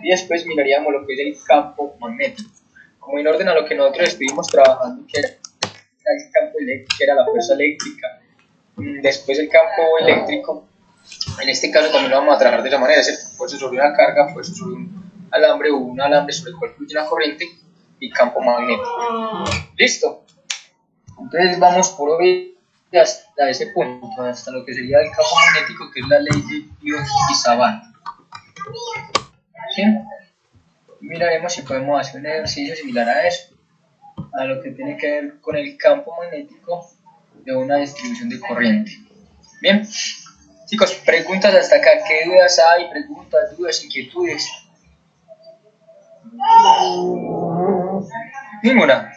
y después miraríamos lo que es el campo magnético. Como en orden a lo que nosotros estuvimos trabajando, que era el campo eléctrico, que era la fuerza eléctrica, después el campo eléctrico, en este caso también lo vamos a trabajar de esa manera, ¿cierto? Fuerza sobre una carga, fuerza sobre un alambre o un alambre sobre el cual fluye una corriente y campo magnético. ¿Listo? Entonces vamos por hoy hasta ese punto, hasta lo que sería el campo magnético, que es la ley de Biot-Savart. ¿Sí? Miraremos si podemos hacer un ejercicio similar a eso, a lo que tiene que ver con el campo magnético de una distribución de corriente. Bien, chicos, preguntas hasta acá. ¿Qué dudas hay? Preguntas, dudas, inquietudes. Ninguna.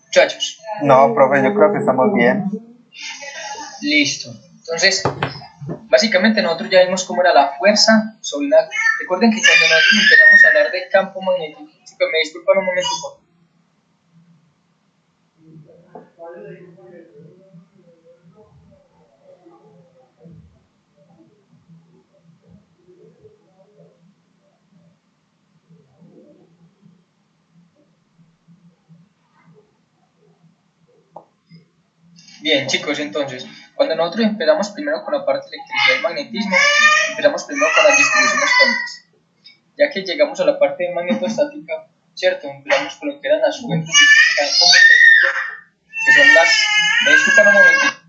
Muchachos. No, profe, yo creo que estamos bien. Listo. Entonces, básicamente nosotros ya vimos cómo era la fuerza sobre una... Recuerden que cuando nosotros empezamos a hablar de campo magnético, chicos, me disculpan un momento, por favor. Bien, chicos, entonces, cuando nosotros empezamos primero con la parte de electricidad y magnetismo, empezamos primero con las distribuciones cuánticas. Ya que llegamos a la parte de magnetostática, ¿cierto? Empezamos con lo que eran las fuentes de campo magnético, que son las... Me disculpan un momentito.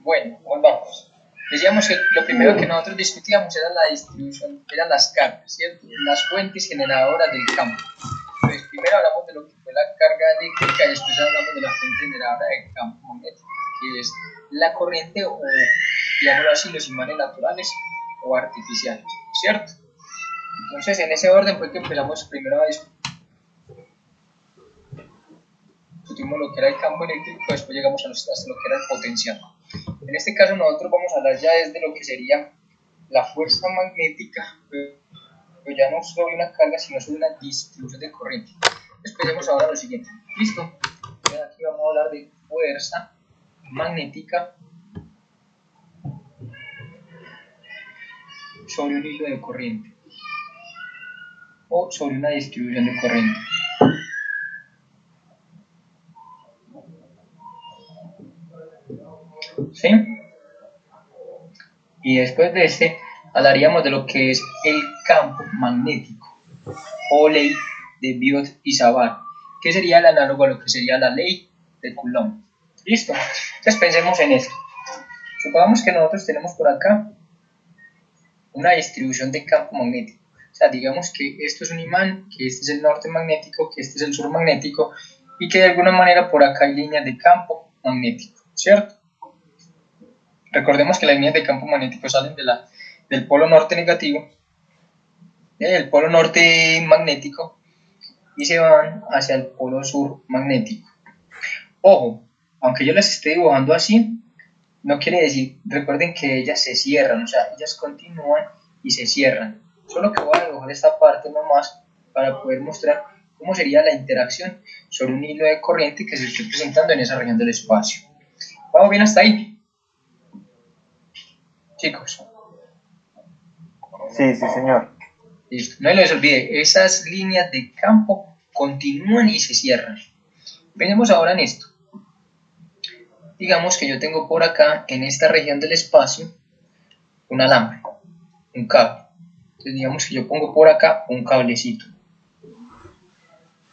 Bueno, volvamos. Decíamos que lo primero que nosotros discutíamos era la distribución, eran las cargas, ¿cierto? Las fuentes generadoras del campo. Entonces, primero hablamos de lo que fue la carga eléctrica y después hablamos de la fuente generadora del campo magnético, que es la corriente o, digámoslo así, los imanes naturales o artificiales, ¿cierto? Entonces, en ese orden fue que empezamos primero a discutimos lo que era el campo eléctrico, después llegamos hasta lo que era el potencial. En este caso nosotros vamos a hablar ya desde lo que sería la fuerza magnética, pero ya no sobre una carga, sino sobre una distribución de corriente. Esperemos ahora lo siguiente. ¿Listo? Aquí vamos a hablar de fuerza magnética sobre un hilo de corriente o sobre una distribución de corriente. ¿Sí? Y después de este hablaríamos de lo que es el campo magnético o ley de Biot-Savart, que sería el análogo a lo que sería la ley de Coulomb. ¿Listo? Entonces pensemos en esto. Supongamos que nosotros tenemos por acá una distribución de campo magnético. O sea, digamos que esto es un imán, que este es el norte magnético, que este es el sur magnético y que de alguna manera por acá hay líneas de campo magnético, ¿cierto? Recordemos que las líneas de campo magnético salen del polo norte negativo, del polo norte magnético, y se van hacia el polo sur magnético. Ojo, aunque yo las esté dibujando así, no quiere decir, recuerden que ellas se cierran, o sea, ellas continúan y se cierran. Solo que voy a dibujar esta parte nomás para poder mostrar cómo sería la interacción sobre un hilo de corriente que se esté presentando en esa región del espacio. ¿Vamos bien hasta ahí? Chicos. Sí, sí, señor. Listo. No les olvide, esas líneas de campo continúan y se cierran. Pensemos ahora en esto. Digamos que yo tengo por acá, en esta región del espacio, un alambre, un cable. Entonces digamos que yo pongo por acá un cablecito.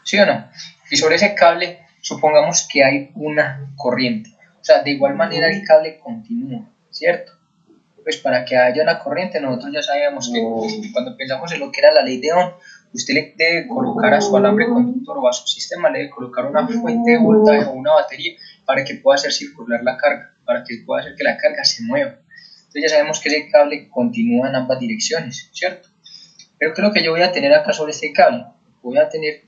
¿Sí o no? Y sobre ese cable, supongamos que hay una corriente. O sea, de igual manera el cable continúa, ¿cierto? Pues para que haya una corriente, nosotros ya sabíamos que cuando pensamos en lo que era la ley de Ohm, usted le debe colocar a su alambre conductor o a su sistema, le debe colocar una fuente de voltaje o una batería para que pueda hacer circular la carga, para que pueda hacer que la carga se mueva. Entonces ya sabemos que ese cable continúa en ambas direcciones, ¿cierto? Pero ¿qué es lo que yo voy a tener acá sobre este cable? voy a tener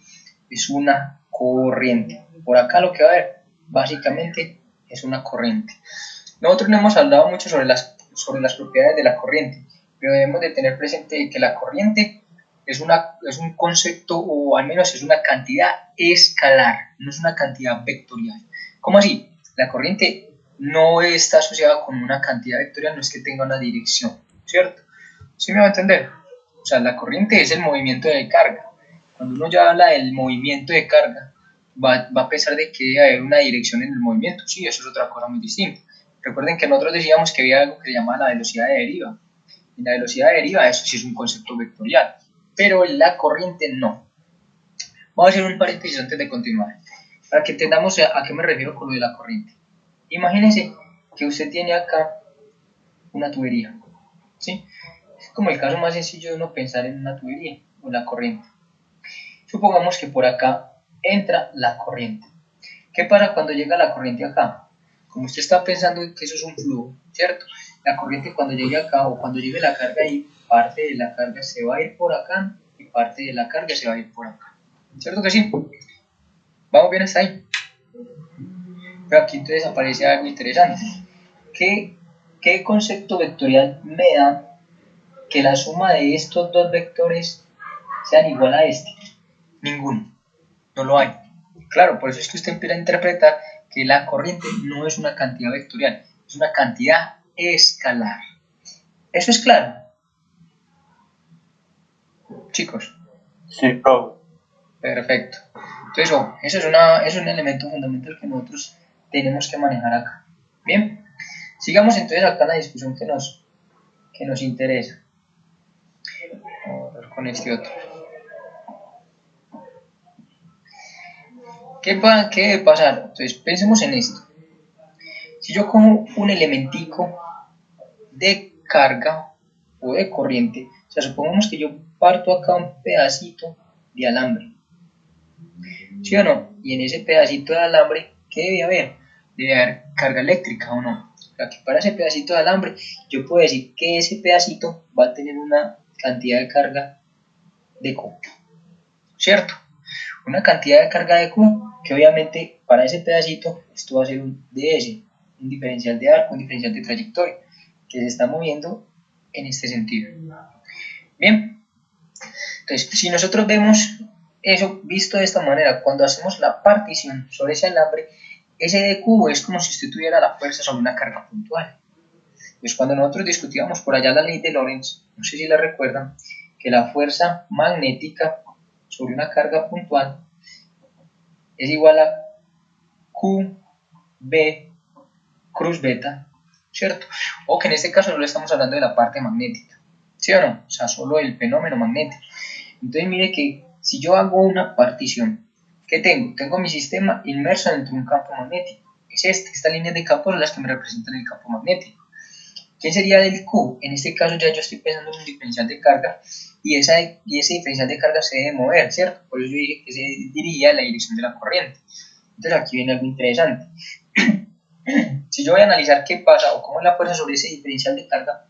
es una corriente. Por acá lo que va a haber básicamente es una corriente. Nosotros no hemos hablado mucho sobre las propiedades de la corriente, pero debemos de tener presente que la corriente es un concepto, o al menos es una cantidad escalar, no es una cantidad vectorial. ¿Cómo así? La corriente no está asociada con una cantidad vectorial, no es que tenga una dirección, ¿cierto? ¿Sí me va a entender? O sea, la corriente es el movimiento de carga. Cuando uno ya habla del movimiento de carga, va a pensar de que debe haber una dirección en el movimiento. Sí, eso es otra cosa muy distinta. Recuerden que nosotros decíamos que había algo que se llama la velocidad de deriva. Y la velocidad de deriva, eso sí es un concepto vectorial, pero la corriente no. Vamos a hacer un paréntesis antes de continuar, para que entendamos a qué me refiero con lo de la corriente. Imagínense que usted tiene acá una tubería, ¿sí? Es como el caso más sencillo de uno pensar en una tubería o la corriente. Supongamos que por acá entra la corriente. ¿Qué pasa cuando llega la corriente acá? Como usted está pensando que eso es un flujo, ¿cierto? La corriente cuando llegue acá o cuando llegue la carga ahí, parte de la carga se va a ir por acá y parte de la carga se va a ir por acá. ¿Cierto que sí? ¿Vamos bien hasta ahí? Pero aquí entonces aparece algo interesante. ¿Qué concepto vectorial me da que la suma de estos dos vectores sean igual a este? Ninguno. No lo hay. Claro, por eso es que usted empieza a interpretar que la corriente no es una cantidad vectorial, es una cantidad escalar. ¿Eso es claro? Chicos. Sí, profe. Perfecto. Entonces, eso es un elemento fundamental que nosotros tenemos que manejar acá. Bien, sigamos entonces acá en la discusión que nos interesa. Vamos a ver con este otro. ¿Qué debe pasar? Entonces, pensemos en esto. Si yo cojo un elementico de carga o de corriente, o sea, supongamos que yo parto acá un pedacito de alambre, ¿sí o no? Y en ese pedacito de alambre, ¿qué debe haber? Debe haber carga eléctrica o no. O sea, que para ese pedacito de alambre, yo puedo decir que ese pedacito va a tener una cantidad de carga de Q, ¿cierto? Una cantidad de carga de Q que obviamente para ese pedacito esto va a ser un DS, un diferencial de arco, un diferencial de trayectoria, que se está moviendo en este sentido. Bien, entonces si nosotros vemos eso visto de esta manera, cuando hacemos la partición sobre ese alambre, ese dQ es como si usted tuviera la fuerza sobre una carga puntual. Pues cuando nosotros discutíamos por allá la ley de Lorentz, no sé si la recuerdan, que la fuerza magnética sobre una carga puntual es igual a QB cruz beta, ¿cierto? O que en este caso solo estamos hablando de la parte magnética, ¿sí o no? O sea, solo el fenómeno magnético. Entonces mire que si yo hago una partición, ¿qué tengo? Tengo mi sistema inmerso dentro de un campo magnético. Es estas líneas de campo son las que me representan el campo magnético. ¿Quién sería el Q? En este caso ya yo estoy pensando en un diferencial de carga y ese diferencial de carga se debe mover, ¿cierto? Por eso yo dije que se dirigía en la dirección de la corriente. Entonces aquí viene algo interesante. Si yo voy a analizar qué pasa o cómo es la fuerza sobre ese diferencial de carga,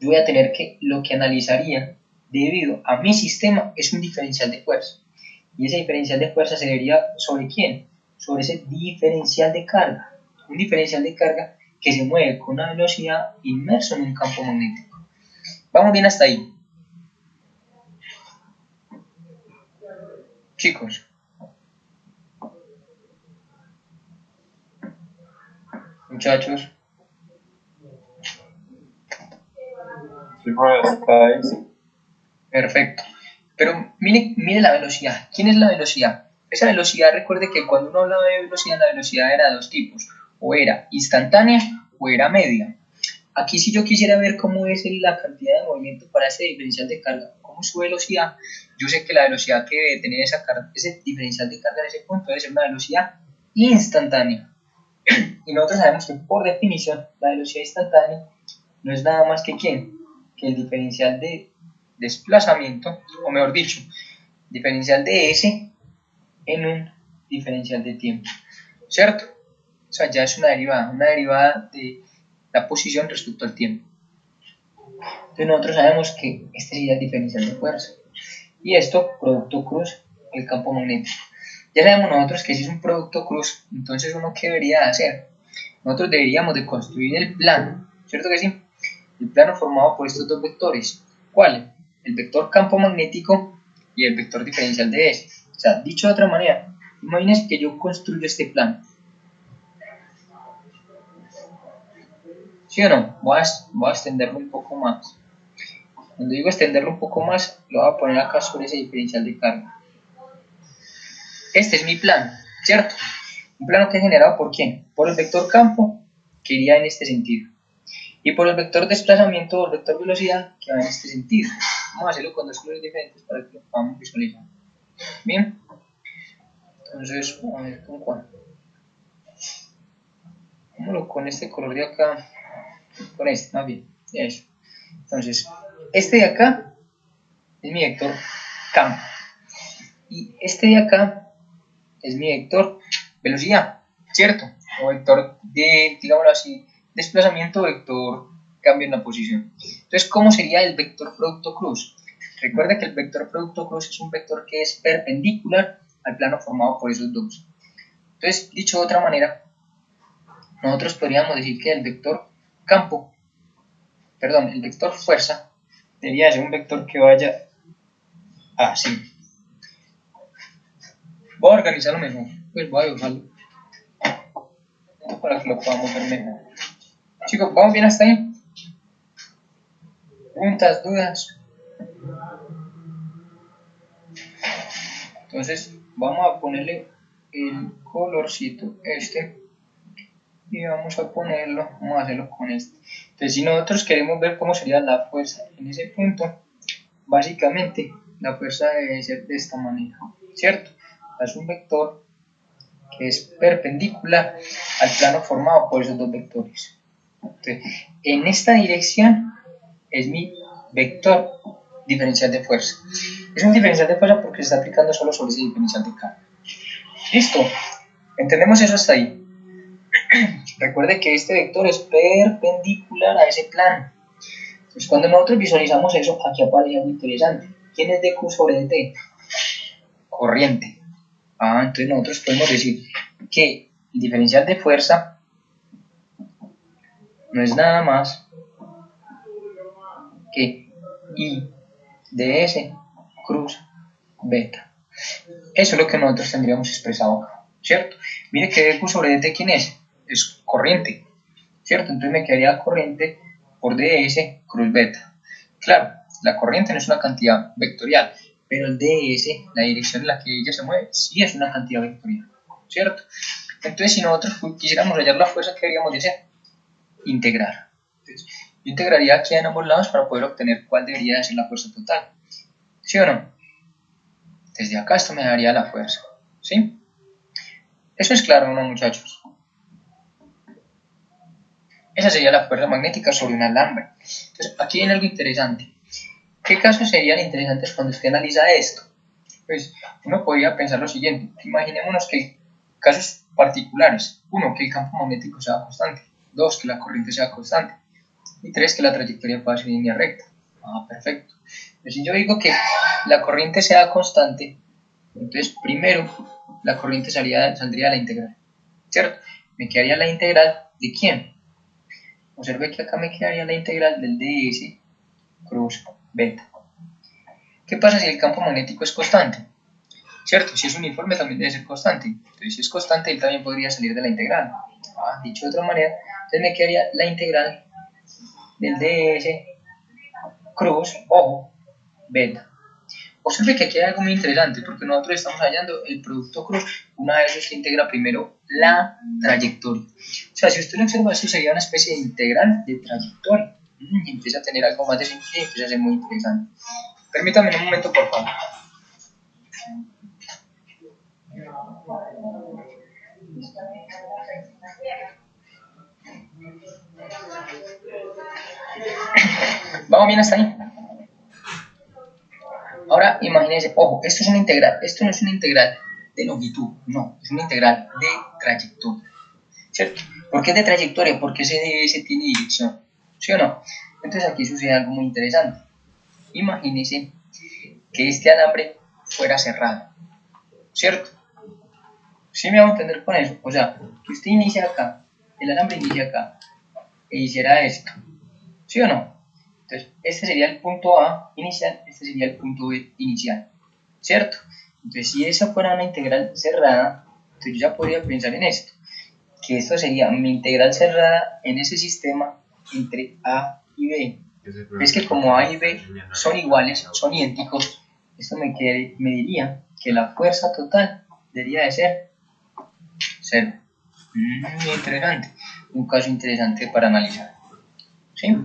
yo voy a tener que lo que analizaría debido a mi sistema es un diferencial de fuerza. Y ese diferencial de fuerza se debería sobre quién? Sobre ese diferencial de carga. Un diferencial de carga que se mueve con una velocidad inmerso en un campo magnético. Vamos bien hasta ahí. Chicos. Muchachos. Sí, profe, está ahí. Perfecto. Pero mire la velocidad. ¿Quién es la velocidad? Esa velocidad, recuerde que cuando uno hablaba de velocidad, la velocidad era de dos tipos. O era instantánea o era media. Aquí si yo quisiera ver cómo es la cantidad de movimiento para ese diferencial de carga, cómo es su velocidad, yo sé que la velocidad que debe tener ese diferencial de carga en ese punto debe ser una velocidad instantánea. Y nosotros sabemos que por definición la velocidad instantánea no es nada más que ¿quién? Que el diferencial de desplazamiento, o mejor dicho, diferencial de S en un diferencial de tiempo, ¿cierto? O sea, ya es una derivada de la posición respecto al tiempo. Entonces nosotros sabemos que este sería el diferencial de fuerza. y esto, producto cruz, el campo magnético. Ya sabemos nosotros que si es un producto cruz, entonces uno ¿qué debería hacer? Nosotros deberíamos de construir el plano, ¿cierto que sí? El plano formado por estos dos vectores. ¿Cuál? El vector campo magnético y el vector diferencial de S. O sea, dicho de otra manera, imagínense que yo construyo este plano. ¿Sí o no? Voy a extenderlo un poco más. Cuando digo extenderlo un poco más, lo voy a poner acá sobre ese diferencial de carga. Este es mi plano, ¿cierto? Un plano que es generado ¿por quién? Por el vector campo, que iría en este sentido. Y por el vector desplazamiento o el vector velocidad, que va en este sentido. Vamos a hacerlo con dos colores diferentes para que lo podamos visualizar. Bien. Entonces, vamos a ver con cuál. Vámonos con este color de acá. Con este, más bien. Eso. Entonces, este de acá es mi vector campo. Y este de acá es mi vector velocidad, ¿cierto? O vector de, digámoslo así, desplazamiento, vector cambio en la posición. Entonces, ¿cómo sería el vector producto cruz? Recuerda que el vector producto cruz es un vector que es perpendicular al plano formado por esos dos. Entonces, dicho de otra manera, nosotros podríamos decir que el vector campo, perdón, el vector fuerza, debería ser un vector que vaya así. Voy a organizarlo mejor, pues voy a dibujarlo para que lo podamos ver mejor. Chicos, ¿vamos bien hasta ahí? ¿Preguntas, dudas? Entonces, vamos a ponerle el colorcito este y vamos a ponerlo, vamos a hacerlo con este. Entonces, si nosotros queremos ver cómo sería la fuerza en ese punto, básicamente la fuerza debe ser de esta manera, ¿cierto? Es un vector que es perpendicular al plano formado por esos dos vectores. Entonces, en esta dirección es mi vector diferencial de fuerza. Es un diferencial de fuerza porque se está aplicando solo sobre ese diferencial de carga. Listo, entendemos eso hasta ahí. Recuerde que este vector es perpendicular a ese plano. Entonces, cuando nosotros visualizamos eso, aquí aparece algo interesante. ¿Quién es dQ sobre dt? Corriente. Entonces nosotros podemos decir que el diferencial de fuerza no es nada más que I de S cruz beta. Eso es lo que nosotros tendríamos expresado acá, ¿cierto? Mire que dQ sobre dt, ¿quién es? Es corriente, ¿cierto? Entonces me quedaría corriente por ds cruz beta. Claro, la corriente no es una cantidad vectorial, pero el ds, la dirección en la que ella se mueve, sí es una cantidad vectorial, ¿cierto? Entonces, si nosotros quisiéramos hallar la fuerza, ¿qué deberíamos de hacer? Integrar. Entonces, yo integraría aquí en ambos lados para poder obtener cuál debería de ser la fuerza total. ¿Sí o no? Desde acá esto me daría la fuerza. ¿Sí? Eso es claro, ¿no, muchachos? Esa sería la fuerza magnética sobre un alambre. Entonces, aquí viene algo interesante. ¿Qué casos serían interesantes cuando usted analiza esto? Pues uno podría pensar lo siguiente. Imaginémonos que casos particulares. 1, que el campo magnético sea constante. 2, que la corriente sea constante. Y 3, que la trayectoria pueda ser en línea recta. Perfecto. Pues si yo digo que la corriente sea constante, entonces primero la corriente saldría de la integral, ¿cierto? Me quedaría la integral ¿de quién? Observe que acá me quedaría la integral del ds cruz beta. ¿Qué pasa si el campo magnético es constante? ¿Cierto? Si es uniforme también debe ser constante. Entonces si es constante, él también podría salir de la integral. Dicho de otra manera, entonces me quedaría la integral del ds cruz, ojo, beta. Observe que aquí hay algo muy interesante porque nosotros estamos hallando el producto cruz. Una vez se integra primero la trayectoria. O sea, si usted lo observa, esto sería una especie de integral de trayectoria. Y empieza a tener algo más de sentido y empieza a ser muy interesante. Permítame un momento, por favor. ¿Vamos bien hasta ahí? Ahora imagínense, ojo, esto es una integral, esto no es una integral de longitud, no, es una integral de trayectoria, ¿cierto? ¿Por qué es de trayectoria? Porque ese ds tiene dirección, ¿sí o no? Entonces aquí sucede algo muy interesante. Imagínense que este alambre fuera cerrado, ¿cierto? ¿Sí me hago entender con eso? O sea, que usted inicia acá, el alambre inicia acá, e hiciera esto, ¿sí o no? Entonces, este sería el punto A inicial, este sería el punto B inicial, ¿cierto? Entonces, si esa fuera una integral cerrada, entonces yo ya podría pensar en esto, que esto sería mi integral cerrada en ese sistema entre A y B. Es que como A y B son iguales, son idénticos, esto me diría que la fuerza total debería de ser 0. Interesante, un caso interesante para analizar, ¿sí?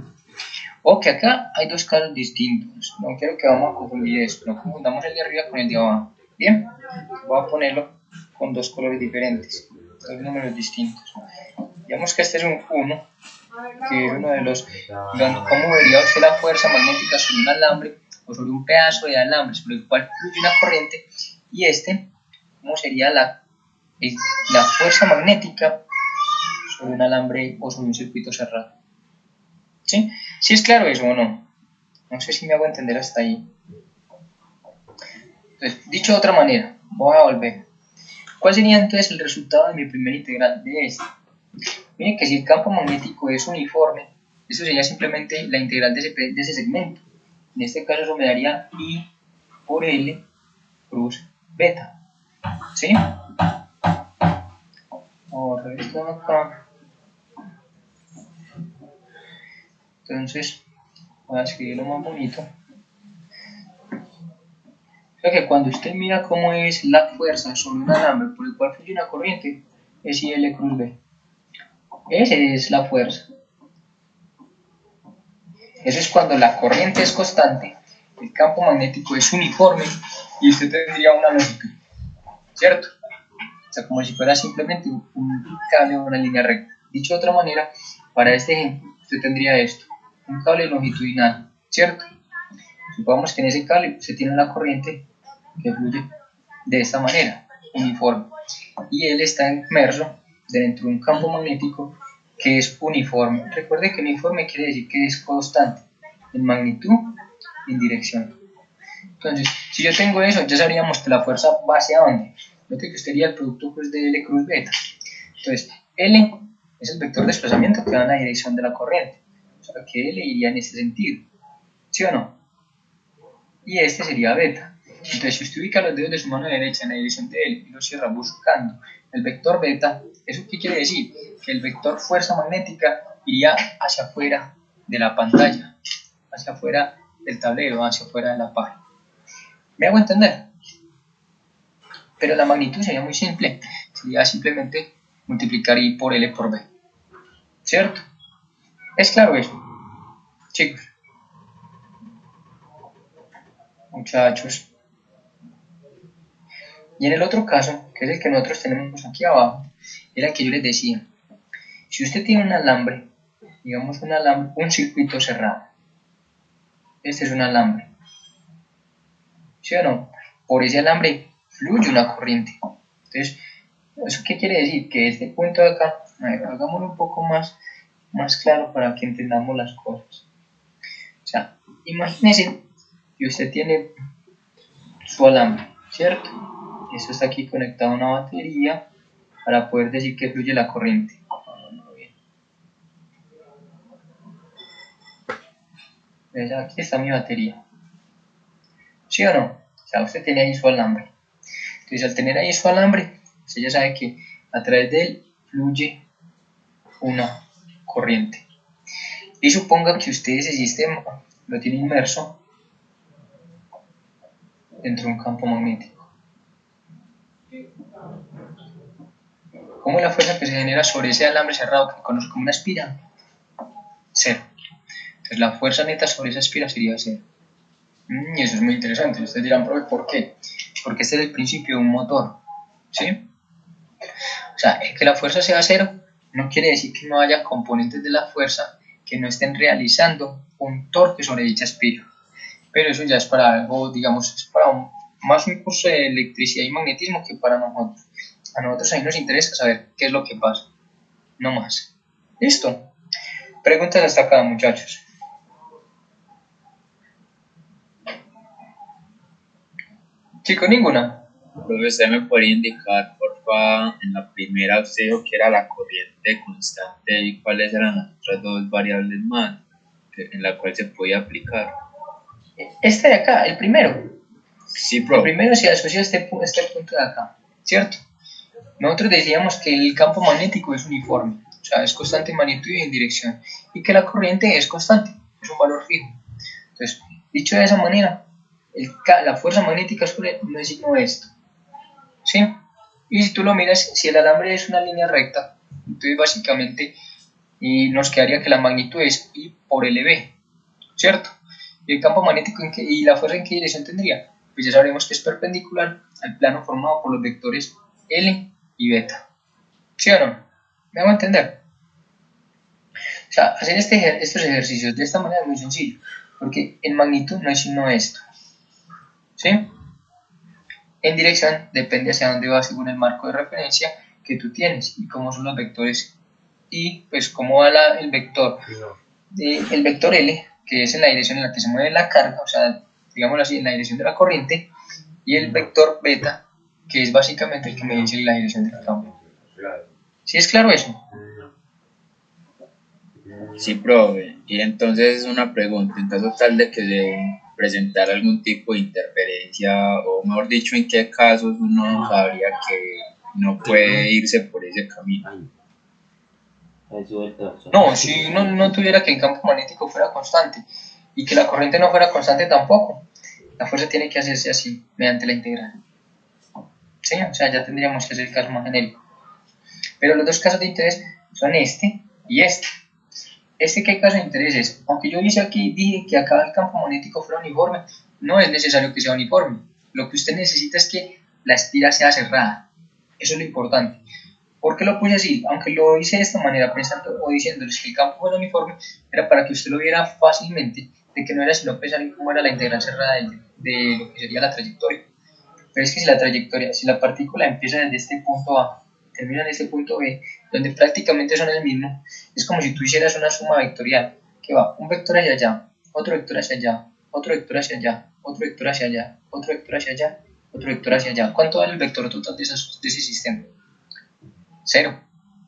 O que acá hay dos casos distintos, no quiero que vamos a confundir esto, no confundamos el de arriba con el de abajo. Bien, voy a ponerlo con dos colores diferentes, dos números distintos. Digamos que este es un 1, que es uno de los, ¿cómo vería usted la fuerza magnética sobre un alambre o sobre un pedazo de alambre sobre el cual fluye una corriente? Y este, ¿cómo sería la fuerza magnética sobre un alambre o sobre un circuito cerrado? ¿Sí? ¿Sí es claro eso o no? No sé si me hago entender hasta ahí. Entonces, dicho de otra manera, voy a volver. ¿Cuál sería entonces el resultado de mi primera integral de este? Miren que si el campo magnético es uniforme, eso sería simplemente la integral de ese segmento. En este caso eso me daría I por L cruz beta. ¿Sí? Ahora esto acá. Entonces, voy a escribirlo más bonito. O que cuando usted mira cómo es la fuerza sobre un alambre por el cual fluye una corriente, es IL cruz B. Esa es la fuerza. Eso es cuando la corriente es constante, el campo magnético es uniforme y usted tendría una longitud, ¿cierto? O sea, como si fuera simplemente un cable o una línea recta. Dicho de otra manera, para este ejemplo, usted tendría esto, un cable longitudinal, ¿cierto? Supongamos que en ese cable usted tiene una corriente que fluye de esta manera, uniforme, y él está inmerso dentro de un campo magnético que es uniforme. Recuerde que uniforme quiere decir que es constante en magnitud y en dirección. Entonces, si yo tengo eso, ya sabríamos que la fuerza va hacia dónde. Note que sería el producto pues, de L cruz beta. Entonces, L es el vector de desplazamiento que va en la dirección de la corriente. O sea, que L iría en este sentido. ¿Sí o no? Y este sería beta. Entonces, si usted ubica los dedos de su mano derecha en la dirección de L y lo cierra buscando el vector beta, ¿eso qué quiere decir? Que el vector fuerza magnética iría hacia afuera de la pantalla, hacia afuera del tablero, hacia afuera de la página. ¿Me hago entender? Pero la magnitud sería muy simple, sería simplemente multiplicar I por L por B, ¿cierto? ¿Es claro eso? Chicos, muchachos. Y en el otro caso, que es el que nosotros tenemos aquí abajo, era el que yo les decía. Si usted tiene un alambre, digamos un circuito cerrado, este es un alambre, ¿sí o no? Por ese alambre fluye una corriente. Entonces, ¿eso qué quiere decir? Que este punto de acá, hagámoslo un poco más claro para que entendamos las cosas. O sea, imagínese que usted tiene su alambre, ¿cierto? Esto está aquí conectado a una batería para poder decir que fluye la corriente. Entonces, aquí está mi batería. ¿Sí o no? O sea, usted tiene ahí su alambre. Entonces, al tener ahí su alambre, usted ya sabe que a través de él fluye una corriente. Y suponga que usted ese sistema lo tiene inmerso dentro de un campo magnético. ¿Cómo es la fuerza que se genera sobre ese alambre cerrado que conoce como una espiral? 0. Entonces la fuerza neta sobre esa espiral sería 0. Y eso es muy interesante. Ustedes dirán, profe, ¿por qué? Porque este es el principio de un motor, ¿sí? O sea, el que la fuerza sea 0 no quiere decir que no haya componentes de la fuerza que no estén realizando un torque sobre dicha espiral. Pero eso ya es para algo, digamos, es para más un curso de electricidad y magnetismo que para nosotros. A nosotros ahí nos interesa saber qué es lo que pasa, no más. ¿Listo? Preguntas hasta acá, muchachos. Chico, ninguna. Profe, usted me podría indicar, porfa, en la primera usted dijo que era la corriente constante y cuáles eran las otras dos variables más en la cual se podía aplicar. Este de acá, el primero. Sí, El profe. primero se asocia a este punto de acá, ¿cierto? Nosotros decíamos que el campo magnético es uniforme, o sea, es constante en magnitud y en dirección, y que la corriente es constante, es un valor fijo. Entonces, dicho de esa manera, la fuerza magnética sobre no es signo de esto, ¿sí? Y si tú lo miras, si el alambre es una línea recta, entonces básicamente nos quedaría que la magnitud es I por LB, ¿cierto? Y el campo magnético y la fuerza en qué dirección tendría, pues ya sabremos que es perpendicular al plano formado por los vectores L y beta. ¿Sí o no? ¿Me hago entender? O sea, hacer estos ejercicios de esta manera es muy sencillo, porque en magnitud no es sino esto. ¿Sí? En dirección depende hacia dónde va según el marco de referencia que tú tienes y cómo son los vectores y pues cómo va el vector L, que es en la dirección en la que se mueve la carga, o sea, digámoslo así, en la dirección de la corriente, y el vector beta, que es básicamente el que me dice la dirección del campo. ¿Sí es claro eso? Sí, profe. Y entonces una pregunta, en caso tal de que se presentara algún tipo de interferencia, o mejor dicho, en qué casos uno sabría que no puede irse por ese camino. No, si uno no tuviera que el campo magnético fuera constante y que la corriente no fuera constante tampoco, la fuerza tiene que hacerse así, mediante la integral. ¿Sí? O sea, ya tendríamos que hacer el caso más genérico. Pero los dos casos de interés son este y este. ¿Qué caso de interés es? Aunque yo dije que acá el campo magnético fuera uniforme, no es necesario que sea uniforme. Lo que usted necesita es que la espira sea cerrada. Eso es lo importante. ¿Por qué lo puse así? Aunque lo hice de esta manera, pensando o diciéndoles que el campo fuera uniforme, era para que usted lo viera fácilmente, de que no era sino pensar en cómo era la integral cerrada de lo que sería la trayectoria. Pero es que si la partícula empieza desde este punto A, termina en este punto B, donde prácticamente son el mismo, es como si tú hicieras una suma vectorial, que va un vector hacia allá, otro vector hacia allá, otro vector hacia allá, otro vector hacia allá, otro vector hacia allá, otro vector hacia allá. ¿Cuánto vale el vector total de ese sistema? 0,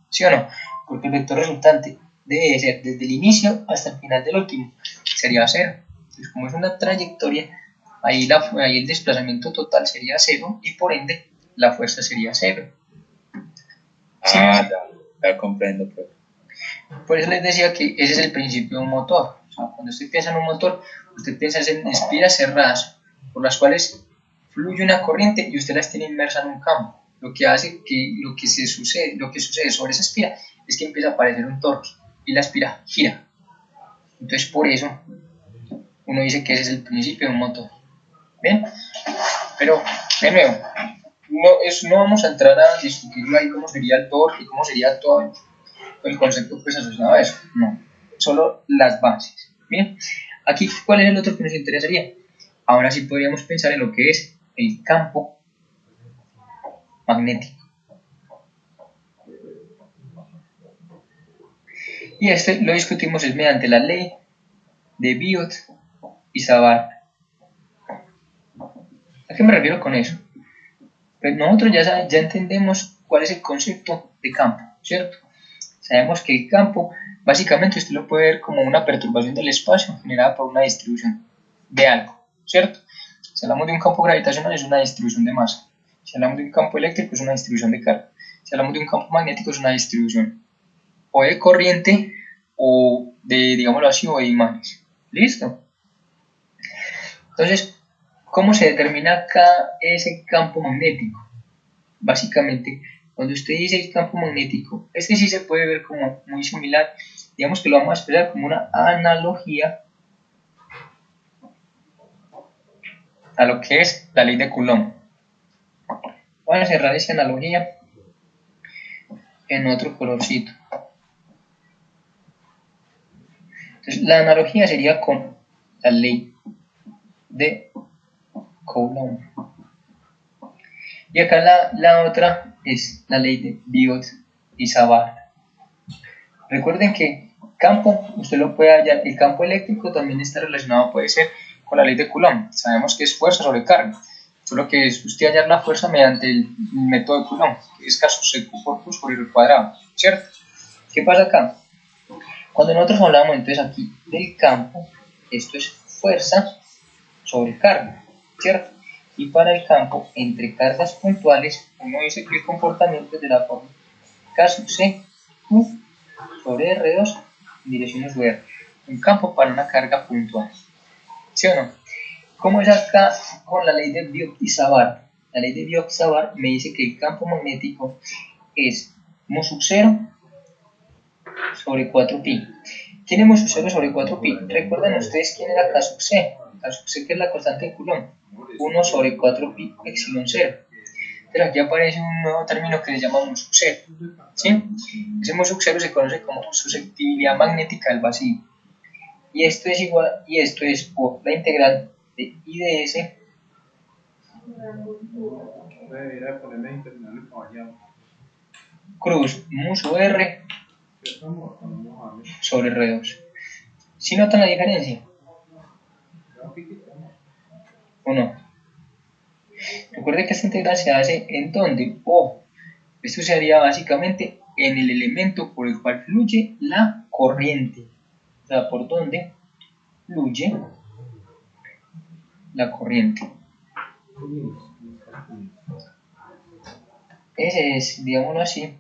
¿sí o no? Porque el vector resultante debe ser desde el inicio hasta el final del último, sería 0. Entonces, como es una trayectoria, ahí el desplazamiento total sería 0 y por ende la fuerza sería 0. ¿Sí? Ya comprendo, profe. Por eso les decía que ese es el principio de un motor. O sea, cuando usted piensa en un motor, usted piensa en espiras cerradas por las cuales fluye una corriente y usted las tiene inmersas en un campo. Lo que hace que lo que sucede sobre esa espira es que empieza a aparecer un torque y la espira gira. Entonces por eso uno dice que ese es el principio de un motor. ¿Bien? Pero, de nuevo, no vamos a entrar a discutirlo ahí cómo sería el torque y cómo sería todo el concepto pues asociado a eso. No, solo las bases. Bien, aquí, ¿cuál es el otro que nos interesaría? Ahora sí podríamos pensar en lo que es el campo magnético. Y este lo discutimos es mediante la ley de Biot y Savart. ¿A qué me refiero con eso? Pues nosotros ya entendemos cuál es el concepto de campo, ¿cierto? Sabemos que el campo, básicamente usted lo puede ver como una perturbación del espacio generada por una distribución de algo, ¿cierto? Si hablamos de un campo gravitacional es una distribución de masa. Si hablamos de un campo eléctrico es una distribución de carga. Si hablamos de un campo magnético es una distribución o de corriente o de, digámoslo así, o de imanes. ¿Listo? Entonces, ¿cómo se determina acá ese campo magnético? Básicamente, cuando usted dice el campo magnético, este sí se puede ver como muy similar, digamos que lo vamos a expresar como una analogía a lo que es la ley de Coulomb. Voy a cerrar esa analogía en otro colorcito. Entonces, la analogía sería con la ley de Coulomb. Y acá la otra es la ley de Biot y Savart. Recuerden que campo, usted lo puede hallar, el campo eléctrico también está relacionado, puede ser, con la ley de Coulomb. Sabemos que es fuerza sobre carga. solo que es usted hallar la fuerza mediante el método de Coulomb, que es K sub C por Q sobre el cuadrado, ¿cierto? ¿Qué pasa acá? Cuando nosotros hablamos entonces aquí del campo, esto es fuerza sobre carga, ¿cierto? Y para el campo, entre cargas puntuales, uno dice que el comportamiento es de la forma K sub C Q sobre R2 en dirección sub R. Un campo para una carga puntual, ¿sí o no? ¿Cómo es acá con la ley de Biot-Savart? La ley de Biot-Savart me dice que el campo magnético es mu sub 0 sobre 4pi. ¿Quién es mu sub 0 sobre 4pi? ¿Recuerdan ustedes quién era K sub C? K sub C, que es la constante de Coulomb. 1 sobre 4pi epsilon 0. Pero aquí aparece un nuevo término que se llama mu sub 0. ¿Sí? Ese mu sub 0 se conoce como susceptibilidad magnética del vacío. Y esto es igual, y esto es por la integral de I de S cruz mu sub R sobre R2. ¿Sí notan la diferencia? ¿O no? Recuerde que esta integral se hace en donde, esto se haría básicamente en el elemento por el cual fluye la corriente. O sea, por donde fluye la corriente. Ese es, digámoslo así,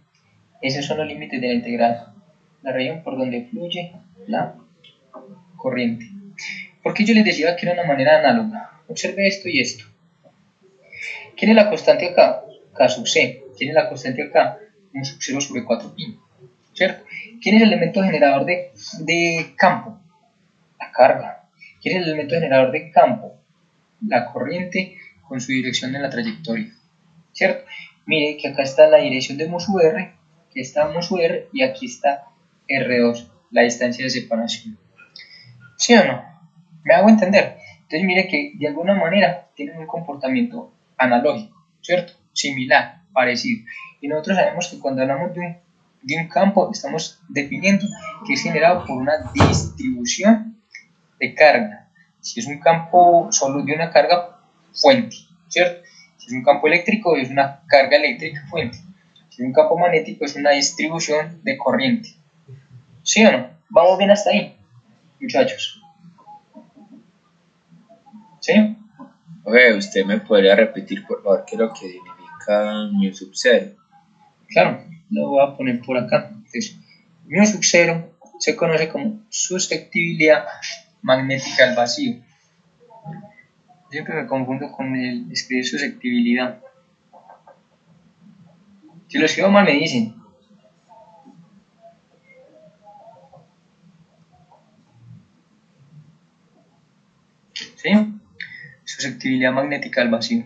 esos son los límites de la integral. La región por donde fluye la corriente. Porque yo les decía que era una manera análoga. Observe esto y esto. ¿Quién es la constante acá? K sub C. ¿Quién es la constante acá? Mu sub 0 sobre 4pi. ¿Cierto? ¿Quién es el elemento generador de campo? La carga. ¿Quién es el elemento generador de campo? La corriente con su dirección en la trayectoria. ¿Cierto? Mire que acá está la dirección de mu sub R, aquí está mu sub R y aquí está R2, la distancia de separación. ¿Sí o no? ¿Me hago entender? Entonces mire que de alguna manera tienen un comportamiento analógico, ¿cierto? Similar, parecido. Y nosotros sabemos que cuando hablamos de un campo estamos definiendo que es generado por una distribución de carga. Si es un campo solo de una carga fuente, ¿cierto? Si es un campo eléctrico es una carga eléctrica fuente. Si es un campo magnético es una distribución de corriente. ¿Sí o no? ¿Vamos bien hasta ahí, muchachos? ¿Sí? Oye, usted me podría repetir por favor qué es lo que significa mu sub 0. Claro, lo voy a poner por acá. Entonces, mu sub 0 se conoce como susceptibilidad magnética al vacío. Siempre me confundo con el escribir susceptibilidad. Si lo escribo mal me dicen. ¿Sí? Susceptibilidad magnética al vacío.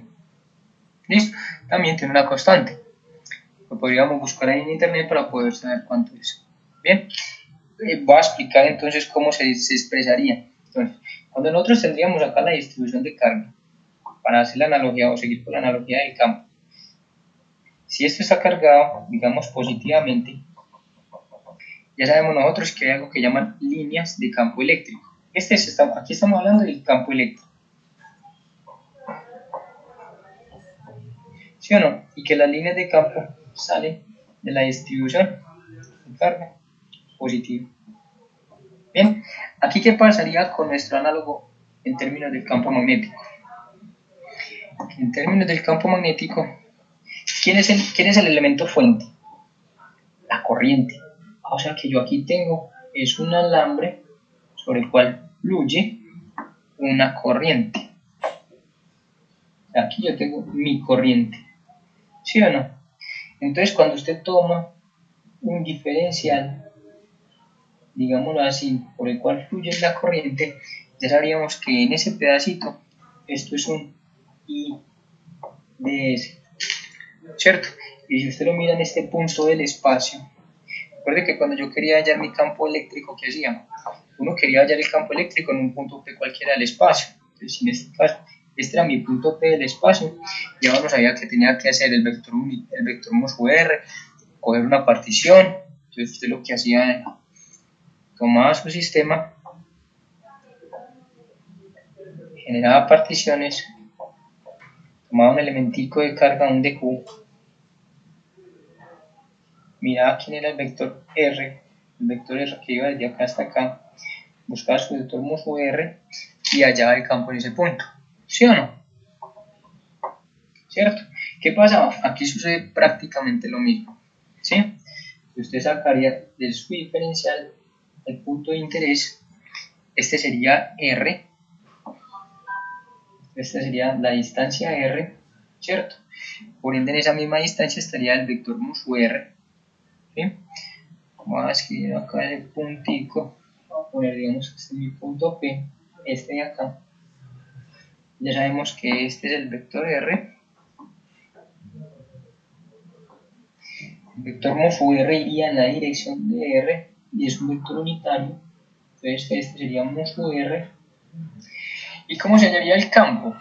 ¿Listo? También tiene una constante. Lo podríamos buscar ahí en internet para poder saber cuánto es. Bien, voy a explicar entonces cómo se expresaría. Entonces, cuando nosotros tendríamos acá la distribución de carga, para hacer la analogía o seguir con la analogía del campo, si esto está cargado, digamos positivamente, ya sabemos nosotros que hay algo que llaman líneas de campo eléctrico. Aquí estamos hablando del campo eléctrico. ¿Sí o no? Y que las líneas de campo salen de la distribución de carga positiva. Bien, aquí qué pasaría con nuestro análogo en términos del campo magnético. En términos del campo magnético, ¿quién es el elemento fuente? La corriente. O sea que yo aquí tengo, es un alambre sobre el cual fluye una corriente. Aquí yo tengo mi corriente. ¿Sí o no? Entonces cuando usted toma un diferencial, digámoslo así, por el cual fluye la corriente, ya sabríamos que en ese pedacito esto es un I de S, ¿cierto? Y si usted lo mira en este punto del espacio, recuerde que cuando yo quería hallar mi campo eléctrico, ¿qué hacía? Uno quería hallar el campo eléctrico en un punto P cualquiera del espacio. Entonces, en este caso, este era mi punto P del espacio, y ahora no sabía que tenía que hacer el vector mu sub R, coger una partición. Entonces usted lo que hacía era tomaba su sistema, generaba particiones, tomaba un elementico de carga, un dq, miraba quién era el vector R que iba desde acá hasta acá, buscaba su vector mu R y hallaba el campo en ese punto, ¿sí o no? ¿Cierto? ¿Qué pasaba? Aquí sucede prácticamente lo mismo, ¿sí? Usted sacaría de su diferencial el punto de interés, este sería R, esta sería la distancia R, ¿cierto? Por ende en esa misma distancia estaría el vector mu R, ¿sí? Vamos a escribir acá el puntico, vamos a poner, digamos, este es mi punto P, este de acá. Ya sabemos que este es el vector R. El vector mu R iría en la dirección de R y es un vector unitario. Entonces este sería mu R. ¿Y cómo se hallaría el campo?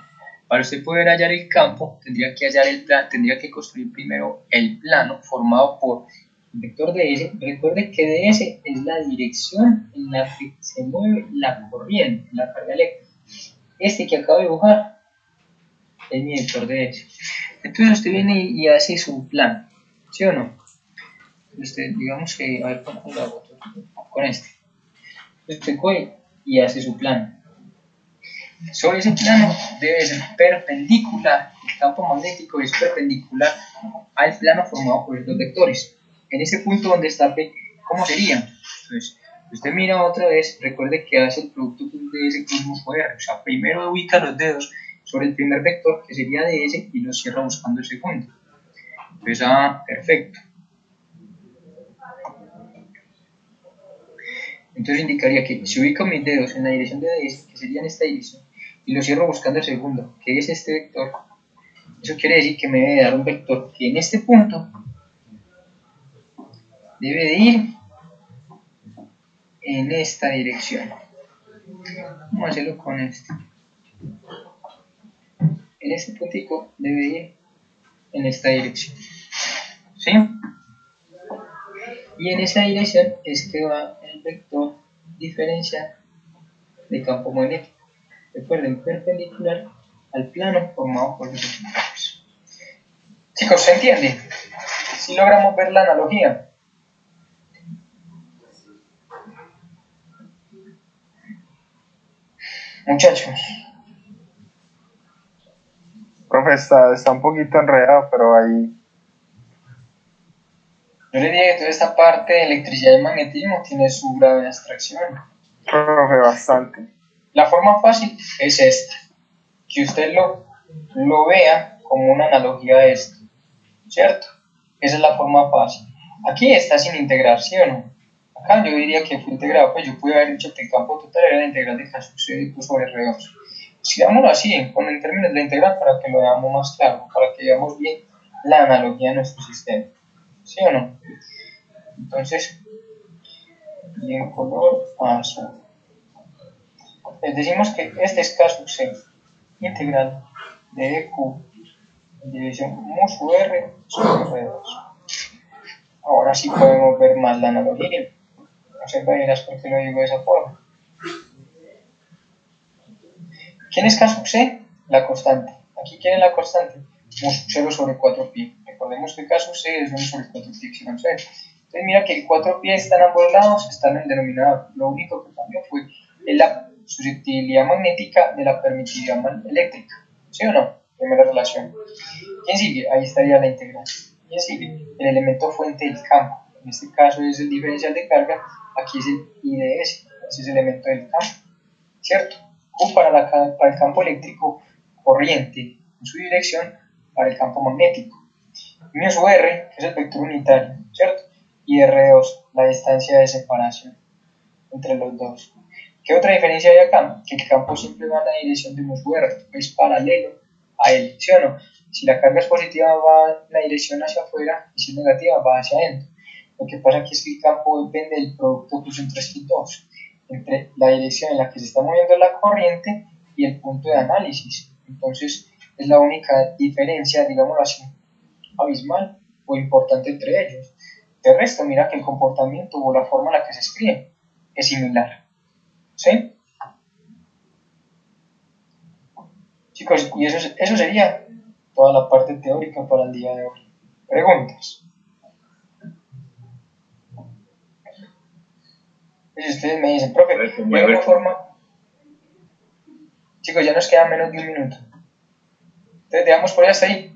Para usted poder hallar el campo, tendría que hallar el plano, tendría que construir primero el plano formado por el vector ds. Recuerde que ds es la dirección en la que se mueve la corriente, la carga eléctrica. Este que acabo de dibujar es mi vector ds. Entonces usted viene y hace su plan, ¿sí o no? Usted, digamos que, a ver cómo lo hago con este. Usted coge y hace su plan. Sobre ese plano debe ser perpendicular, el campo magnético es perpendicular al plano formado por estos vectores. En ese punto donde está P, ¿cómo sería? Entonces, usted mira otra vez, recuerde que hace el producto de ese con R, o sea, primero ubica los dedos sobre el primer vector, que sería ds, y lo cierra buscando el segundo. Entonces, perfecto. Entonces indicaría que si ubico mis dedos en la dirección de ds, que sería en esta dirección, y lo cierro buscando el segundo, que es este vector, eso quiere decir que me debe dar un vector que en este punto debe de ir en esta dirección. Vamos a hacerlo con este. En este puntico debe ir en esta dirección, ¿sí? Y en esa dirección es que va el vector diferencial de campo magnético. Recuerden, perpendicular al plano formado por los vectores. Chicos, ¿se entiende? Si logramos ver la analogía. Muchachos. Profe, está un poquito enredado, pero ahí. Yo le dije que toda esta parte de electricidad y magnetismo tiene su grado de abstracción. Profe, bastante. La forma fácil es esta. Que usted lo vea como una analogía de esto. ¿Cierto? Esa es la forma fácil. Aquí está sin integrar, ¿sí o no? Acá yo diría que fue integrado, pues yo pude haber dicho que el campo total era la integral de caso C sobre R2. Escribámoslo así, en términos de la integral para que lo veamos más claro, para que veamos bien la analogía de nuestro sistema. ¿Sí o no? Entonces, y en color azul. Les decimos que este es caso C, integral de Q, división mu sub R sobre R2. Ahora sí podemos ver más la analogía. No sé, verás por qué lo digo de esa forma. ¿Quién es K sub C? La constante. Aquí, ¿quién es la constante? Mu sub 0 sobre 4pi. Recordemos que K sub C es 1 sobre 4pi epsilon 0. Entonces mira que el 4pi está en ambos lados, está en el denominador. Lo único que cambió fue la susceptibilidad magnética de la permitividad eléctrica. ¿Sí o no? Primera relación. ¿Quién sigue? Ahí estaría la integral. ¿Quién sigue? El elemento fuente del campo. En este caso es el diferencial de carga. Aquí es el IDS. Ese es el elemento del campo. ¿Cierto? Q para el campo eléctrico corriente en su dirección para el campo magnético. Mu sub R, que es el vector unitario, ¿cierto? Y R2, la distancia de separación entre los dos. ¿Qué otra diferencia hay acá? Que el campo siempre va en la dirección de mu sub R, es paralelo a él, ¿sí o no? Si la carga es positiva va en la dirección hacia afuera y si es negativa va hacia adentro. Lo que pasa aquí es que el campo depende del producto que entre estos dos, entre la dirección en la que se está moviendo la corriente y el punto de análisis. Entonces es la única diferencia, digámoslo así, abismal o importante entre ellos. De resto, mira que el comportamiento o la forma en la que se escribe es similar. ¿Sí? Chicos, y eso sería toda la parte teórica para el día de hoy. ¿Preguntas? Y ustedes me dicen, profe, de alguna forma, chicos, ya nos queda menos de un minuto. Entonces, dejamos por ahí hasta ahí.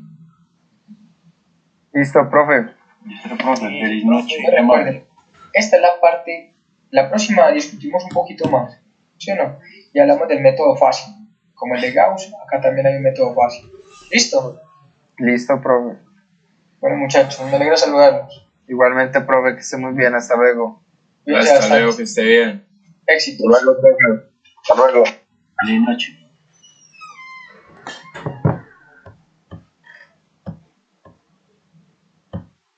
Listo, profe. Listo, profe, feliz noche. Recuerden, esta es la parte, la próxima discutimos un poquito más, ¿sí o no? Y hablamos del método fácil, como el de Gauss, acá también hay un método fácil. ¿Listo? Listo, profe. Bueno, muchachos, me alegra saludarlos. Igualmente, profe, que esté muy bien. Hasta luego. Cuídense Hasta bastante. luego, que esté bien. Éxitos. Hasta luego, profe. Hasta luego. Feliz noche.